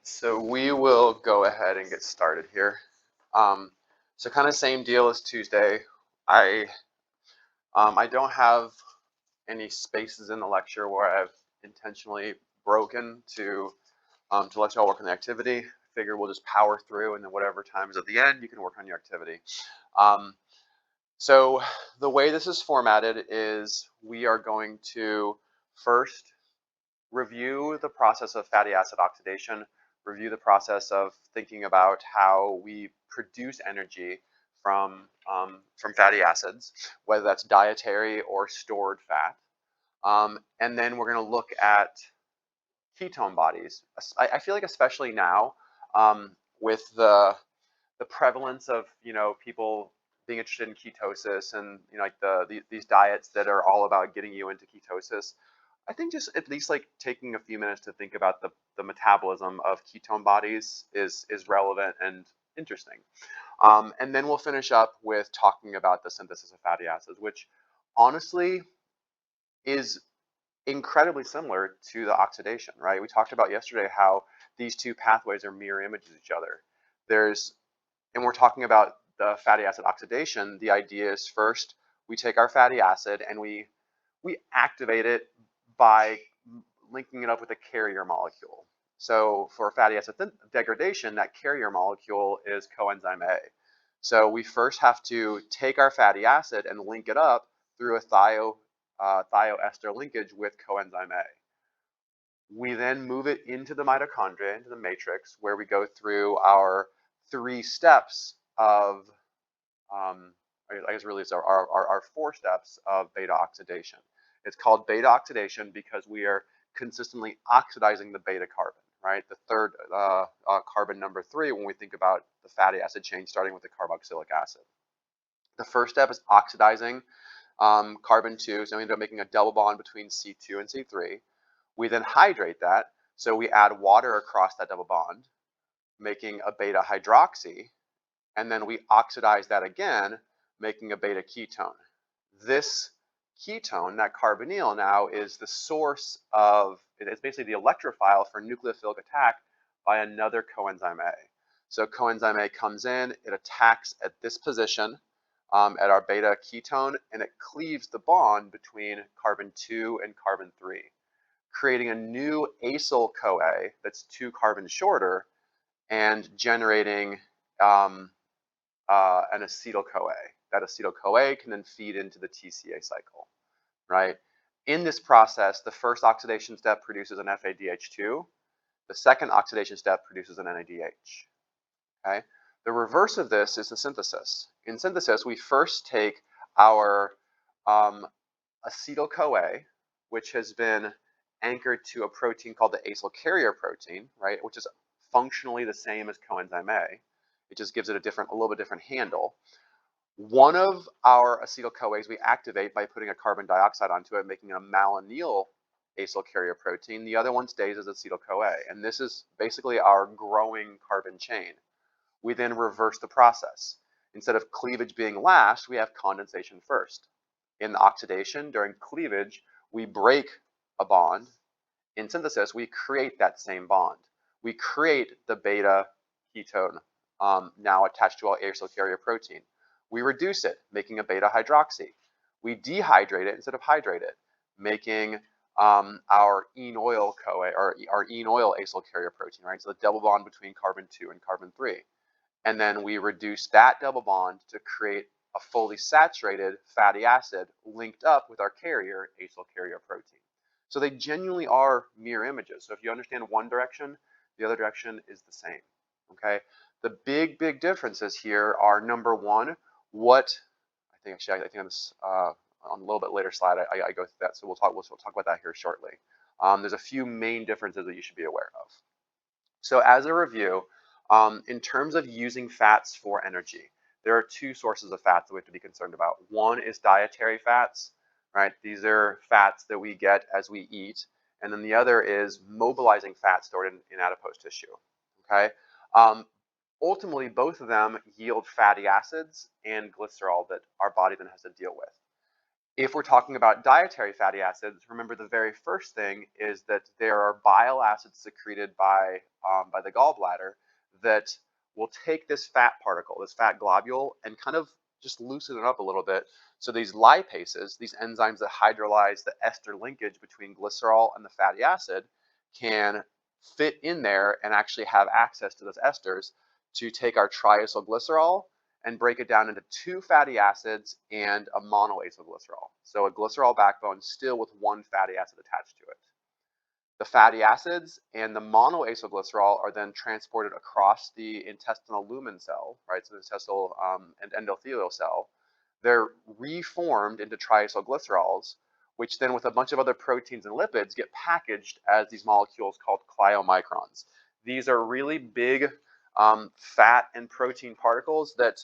So we will go ahead and get started here. Um, so kind of same deal as Tuesday. I I don't have any spaces in the lecture where I've intentionally broken to let y'all work on the activity. Figure we'll just power through, and then whatever time is at the end, you can work on your activity. Um, so the way this is formatted is we are going to first review the process of fatty acid oxidation, review the process of thinking about how we produce energy from fatty acids, whether that's dietary or stored fat. And then we're going to look at ketone bodies. I feel like especially now with the prevalence of people being interested in ketosis and like these diets that are all about getting you into ketosis. I think just at least like taking a few minutes to think about the metabolism of ketone bodies is relevant and interesting. And then we'll finish up with talking about the synthesis of fatty acids, which honestly is incredibly similar to the oxidation, right? We talked about yesterday how these two pathways are mirror images of each other. And we're talking about the fatty acid oxidation. The idea is first we take our fatty acid and we activate it by linking it up with a carrier molecule. So for fatty acid degradation, that carrier molecule is coenzyme A. So we first have to take our fatty acid and link it up through a thioester linkage with coenzyme A. We then move it into the mitochondria, into the matrix, where we go through our 3 steps of, I guess really it's our 4 steps of beta oxidation. It's called beta oxidation because we are consistently oxidizing the beta carbon, right? The third carbon number 3 when we think about the fatty acid chain starting with the carboxylic acid. The first step is oxidizing carbon 2, so we end up making a double bond between C2 and C3. We then hydrate that, so we add water across that double bond, making a beta hydroxy, and then we oxidize that again, making a beta ketone. This ketone, that carbonyl, now is the source of, it's basically the electrophile for nucleophilic attack by another coenzyme A. So coenzyme A comes in, it attacks at this position at our beta ketone, and it cleaves the bond between carbon 2 and carbon 3, creating a new acyl CoA that's 2 carbons shorter and generating an acetyl CoA. That acetyl CoA can then feed into the TCA cycle, right? In this process, the first oxidation step produces an FADH2. The second oxidation step produces an NADH, okay? The reverse of this is the synthesis. In synthesis, we first take our acetyl CoA, which has been anchored to a protein called the acyl carrier protein, right, which is functionally the same as coenzyme A. It just gives it a little bit different handle. One of our acetyl CoAs we activate by putting a carbon dioxide onto it, making a malonyl acyl carrier protein. The other one stays as acetyl CoA, and this is basically our growing carbon chain. We then reverse the process. Instead of cleavage being last, we have condensation first. In the oxidation, during cleavage, we break a bond. In synthesis, we create that same bond. We create the beta ketone now attached to our acyl carrier protein. We reduce it, making a beta hydroxy. We dehydrate it instead of hydrate it, making our enoyl CoA, or our enoyl acyl carrier protein, right? So the double bond between carbon 2 and carbon 3. And then we reduce that double bond to create a fully saturated fatty acid linked up with our carrier, acyl carrier protein. So they genuinely are mirror images. So if you understand one direction, the other direction is the same, okay? The big differences here are, number one, I think on this, on a little bit later slide, I go through that, so we'll talk about that here shortly. There's a few main differences that you should be aware of. So as a review, in terms of using fats for energy, there are 2 sources of fats that we have to be concerned about. One is dietary fats, right? These are fats that we get as we eat. And then the other is mobilizing fat stored in adipose tissue, okay? Ultimately, both of them yield fatty acids and glycerol that our body then has to deal with. If we're talking about dietary fatty acids, remember the very first thing is that there are bile acids secreted by the gallbladder that will take this fat particle, this fat globule, and kind of just loosen it up a little bit. So these lipases, these enzymes that hydrolyze the ester linkage between glycerol and the fatty acid, can fit in there and actually have access to those esters to take our triacylglycerol and break it down into two fatty acids and a monoacylglycerol. So a glycerol backbone still with one fatty acid attached to it. The fatty acids and the monoacylglycerol are then transported across the intestinal lumen cell, right? So the intestinal and endothelial cell. They're reformed into triacylglycerols, which then with a bunch of other proteins and lipids get packaged as these molecules called chylomicrons. These are really big fat and protein particles that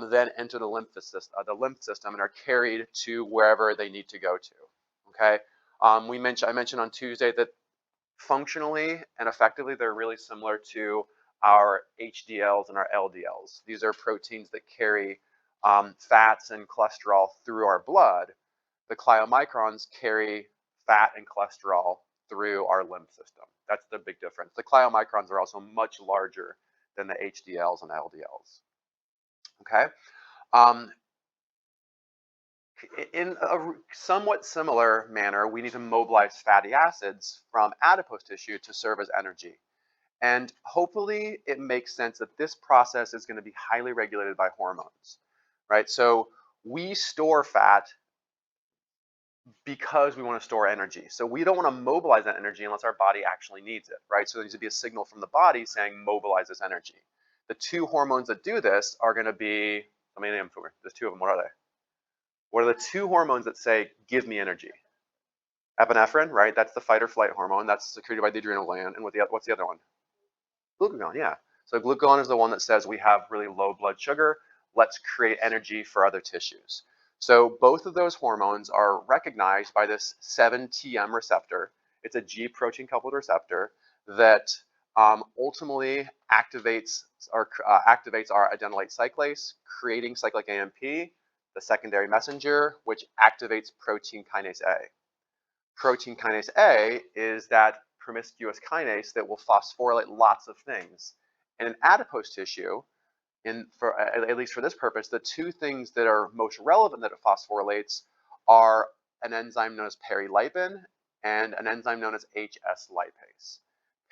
then enter the lymph system and are carried to wherever they need to go to. Okay, I mentioned on Tuesday that functionally and effectively they're really similar to our HDLs and our LDLs. These are proteins that carry fats and cholesterol through our blood. The chylomicrons carry fat and cholesterol through our lymph system. That's the big difference. The chylomicrons are also much larger than the HDLs and LDLs. Okay. Um, in a somewhat similar manner, we need to mobilize fatty acids from adipose tissue to serve as energy. And hopefully it makes sense that this process is going to be highly regulated by hormones, right? So we store fat because we want to store energy. So we don't want to mobilize that energy unless our body actually needs it, right? So there needs to be a signal from the body saying mobilize this energy. The two hormones that do this are going to be, I mean, there's two of them. What are they? What are the two hormones that say give me energy? Epinephrine, right? That's the fight or flight hormone. That's secreted by the adrenal gland. And what's the other one? Glucagon, yeah. So glucagon is the one that says we have really low blood sugar. Let's create energy for other tissues. So both of those hormones are recognized by this 7-TM receptor. It's a G protein coupled receptor that ultimately activates our adenylate cyclase, creating cyclic AMP, the secondary messenger, which activates protein kinase A. Protein kinase A is that promiscuous kinase that will phosphorylate lots of things. And in adipose tissue, at least for this purpose, the two things that are most relevant that it phosphorylates are an enzyme known as perilipin and an enzyme known as HS lipase.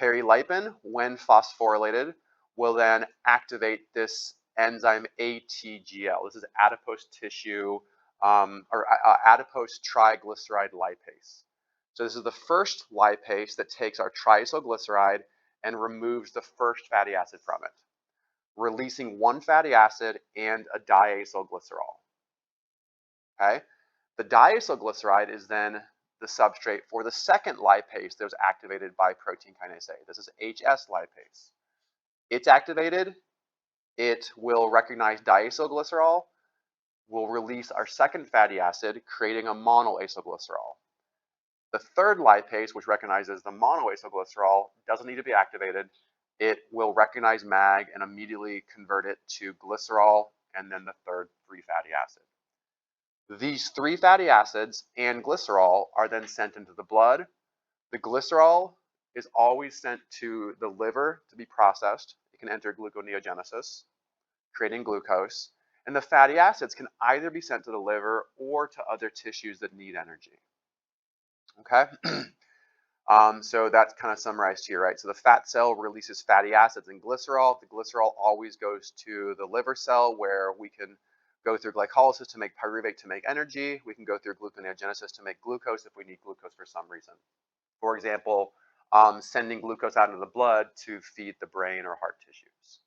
Perilipin, when phosphorylated, will then activate this enzyme ATGL. This is adipose tissue adipose triglyceride lipase. So this is the first lipase that takes our triacylglyceride and removes the first fatty acid from it, releasing one fatty acid and a diacylglycerol. Okay? The diacylglyceride is then the substrate for the second lipase that was activated by protein kinase A. This is HS lipase. It's activated, it will recognize diacylglycerol, will release our second fatty acid, creating a monoacylglycerol. The third lipase, which recognizes the monoacylglycerol, doesn't need to be activated. It will recognize MAG and immediately convert it to glycerol and then the third 3-fatty acid. These 3 fatty acids and glycerol are then sent into the blood. The glycerol is always sent to the liver to be processed. It can enter gluconeogenesis, creating glucose. And the fatty acids can either be sent to the liver or to other tissues that need energy. Okay? So that's kind of summarized here, right? So the fat cell releases fatty acids and glycerol. The glycerol always goes to the liver cell where we can go through glycolysis to make pyruvate to make energy. We can go through gluconeogenesis to make glucose if we need glucose for some reason. For example, sending glucose out into the blood to feed the brain or heart tissues.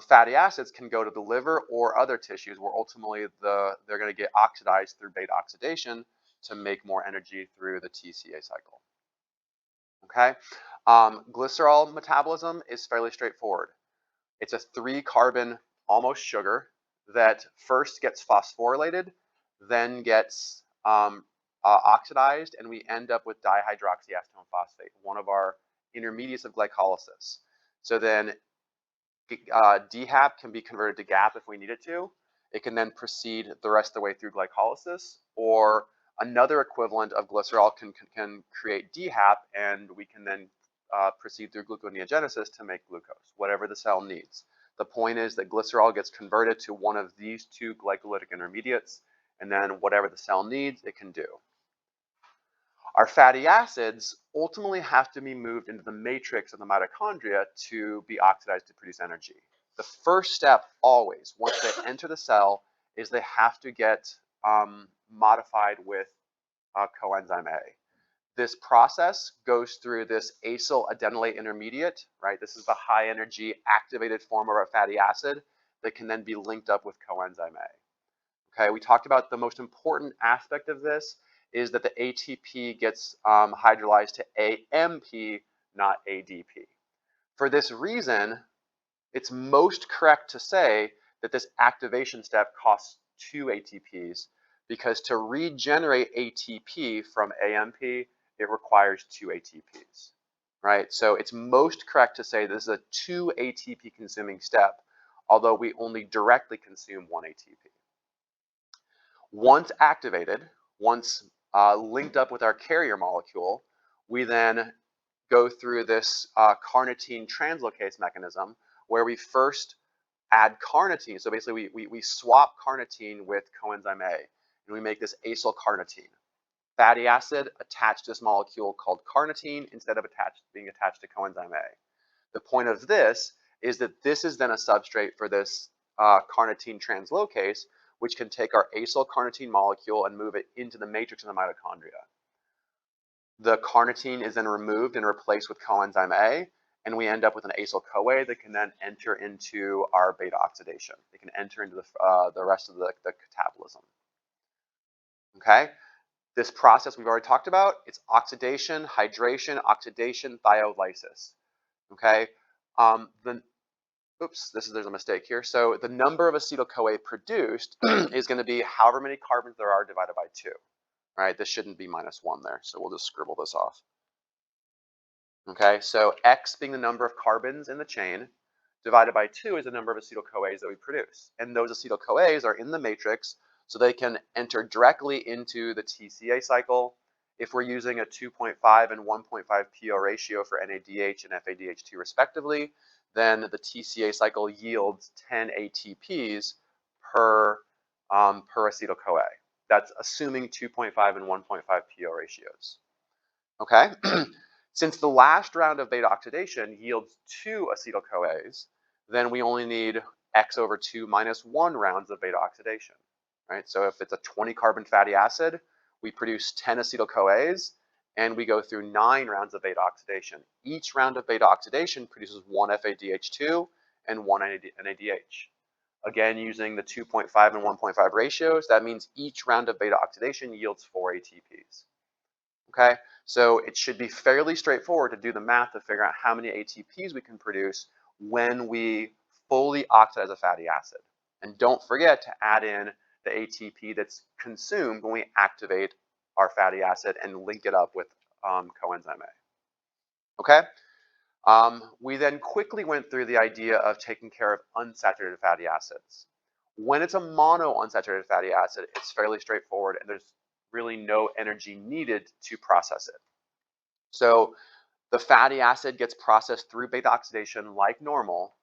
Fatty acids can go to the liver or other tissues where ultimately they're going to get oxidized through beta oxidation to make more energy through the TCA cycle. Okay, glycerol metabolism is fairly straightforward. It's a 3-carbon almost sugar that first gets phosphorylated, then gets oxidized, and we end up with dihydroxyacetone phosphate, one of our intermediates of glycolysis. So then DHAP can be converted to GAP if we need it to. it can then proceed the rest of the way through glycolysis, or another equivalent of glycerol can create DHAP, and we can then proceed through gluconeogenesis to make glucose, whatever the cell needs. The point is that glycerol gets converted to one of these two glycolytic intermediates, and then whatever the cell needs, it can do. Our fatty acids ultimately have to be moved into the matrix of the mitochondria to be oxidized to produce energy. The first step always, once they enter the cell, is they have to get modified with coenzyme A. This process goes through this acyl adenylate intermediate, right? This is the high energy activated form of our fatty acid that can then be linked up with coenzyme A. Okay, we talked about the most important aspect of this is that the ATP gets hydrolyzed to AMP, not ADP. For this reason, it's most correct to say that this activation step costs 2 ATPs, because to regenerate ATP from AMP, it requires 2 ATPs, right? So it's most correct to say this is a 2 ATP consuming step, although we only directly consume 1 ATP. Once activated, once linked up with our carrier molecule, we then go through this carnitine translocase mechanism where we first add carnitine. So basically we swap carnitine with coenzyme A, and we make this acyl carnitine. Fatty acid attached to this molecule called carnitine instead of being attached to coenzyme A. The point of this is that this is then a substrate for this carnitine translocase, which can take our acyl carnitine molecule and move it into the matrix of the mitochondria. The carnitine is then removed and replaced with coenzyme A, and we end up with an acyl-CoA that can then enter into our beta oxidation. It can enter into the rest of the catabolism. Okay? This process we've already talked about, it's oxidation, hydration, oxidation, thiolysis. Okay? There's a mistake here. So the number of acetyl-CoA produced is going to be however many carbons there are divided by 2. Right? This shouldn't be -1 there, so we'll just scribble this off. Okay, so X being the number of carbons in the chain, divided by 2 is the number of acetyl-CoAs that we produce. And those acetyl-CoAs are in the matrix, so they can enter directly into the TCA cycle. If we're using a 2.5 and 1.5 PO ratio for NADH and FADH2 respectively, then the TCA cycle yields 10 ATPs per acetyl-CoA. That's assuming 2.5 and 1.5 PO ratios. Okay? Since the last round of beta oxidation yields 2 acetyl-CoAs, then we only need X over 2 minus 1 rounds of beta oxidation. Right? So if it's a 20 carbon fatty acid, we produce 10 acetyl-CoAs, and we go through 9 rounds of beta oxidation. Each round of beta oxidation produces 1 FADH2 and 1 NADH. Again, using the 2.5 and 1.5 ratios, that means each round of beta oxidation yields 4 ATPs. Okay, so it should be fairly straightforward to do the math to figure out how many ATPs we can produce when we fully oxidize a fatty acid. And don't forget to add in the ATP that's consumed when we activate our fatty acid and link it up with coenzyme A. Okay? We then quickly went through the idea of taking care of unsaturated fatty acids. When it's a monounsaturated fatty acid, it's fairly straightforward, and there's really no energy needed to process it. So the fatty acid gets processed through beta oxidation like normal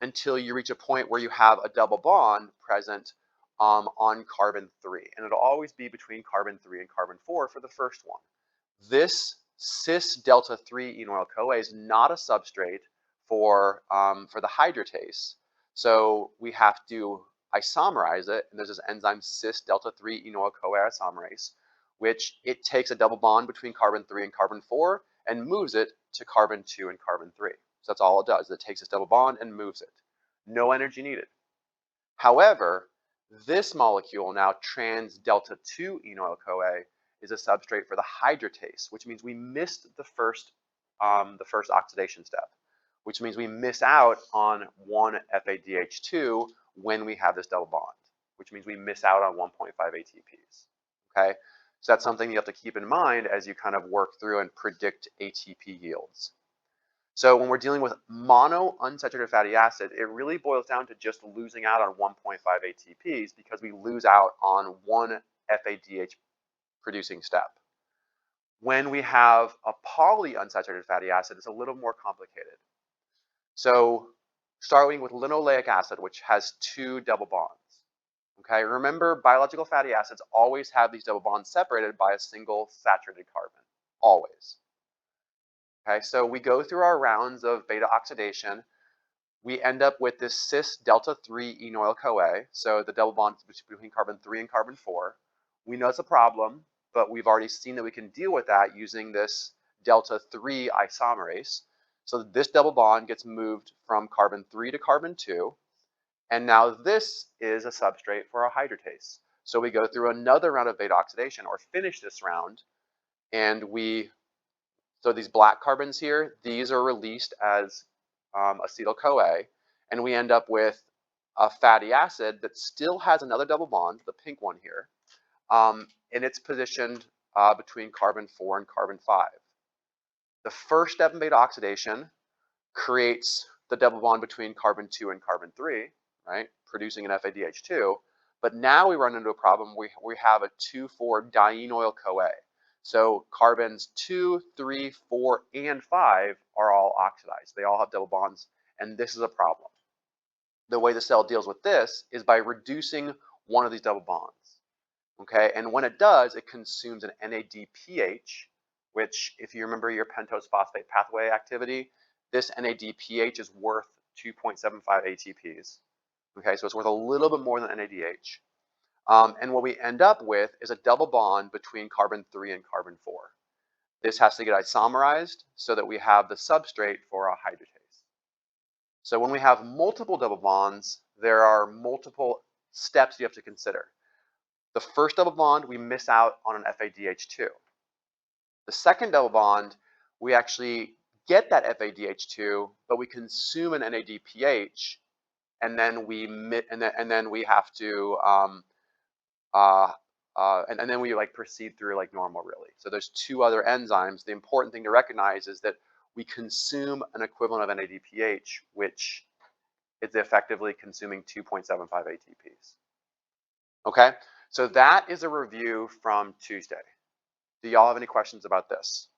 until you reach a point where you have a double bond present on carbon 3. And it'll always be between carbon 3 and carbon 4 for the first one. This cis delta 3 enoyl-CoA is not a substrate for the hydratase. So we have to isomerize it, and there's this enzyme cis delta 3 enoyl-CoA isomerase, which it takes a double bond between carbon 3 and carbon 4 and moves it to carbon 2 and carbon 3. So that's all it does. It takes this double bond and moves it. No energy needed. However, this molecule now, trans delta 2 enoyl-CoA, is a substrate for the hydratase, which means we missed the first oxidation step, which means we miss out on 1 FADH2 when we have this double bond, which means we miss out on 1.5 ATPs. Okay, so that's something you have to keep in mind as you kind of work through and predict ATP yields. So when we're dealing with mono unsaturated fatty acid, it really boils down to just losing out on 1.5 ATPs because we lose out on one FADH producing step. When we have a polyunsaturated fatty acid, it's a little more complicated. So starting with linoleic acid, which has 2 double bonds. Okay, remember biological fatty acids always have these double bonds separated by a single saturated carbon, always. Okay, so we go through our rounds of beta oxidation. We end up with this cis delta 3 enoyl CoA, so the double bond between carbon 3 and carbon 4. We know it's a problem, but we've already seen that we can deal with that using this delta 3 isomerase. So this double bond gets moved from carbon 3 to carbon 2, and now this is a substrate for our hydratase. So we go through another round of beta oxidation, or finish this round, and so these black carbons here, these are released as acetyl-CoA, and we end up with a fatty acid that still has another double bond, the pink one here, and it's positioned between carbon 4 and carbon 5. The first step in beta oxidation creates the double bond between carbon 2 and carbon 3, right, producing an FADH2, but now we run into a problem. We have a 2,4-dienoyl-CoA. So carbons 2, 3, 4, and 5 are all oxidized. They all have double bonds, and this is a problem. The way the cell deals with this is by reducing one of these double bonds. Okay, and when it does, it consumes an NADPH, which, if you remember your pentose phosphate pathway activity, this NADPH is worth 2.75 ATPs. Okay, so it's worth a little bit more than NADH. And what we end up with is a double bond between carbon 3 and carbon 4. This has to get isomerized so that we have the substrate for our hydratase. So when we have multiple double bonds, there are multiple steps you have to consider. The first double bond, we miss out on an FADH2. The second double bond, we actually get that FADH2, but we consume an NADPH, and then we have to and then we like proceed through like normal, really. So there's 2 other enzymes. The important thing to recognize is that we consume an equivalent of NADPH, which is effectively consuming 2.75 ATPs. Okay, so that is a review from Tuesday. Do y'all have any questions about this?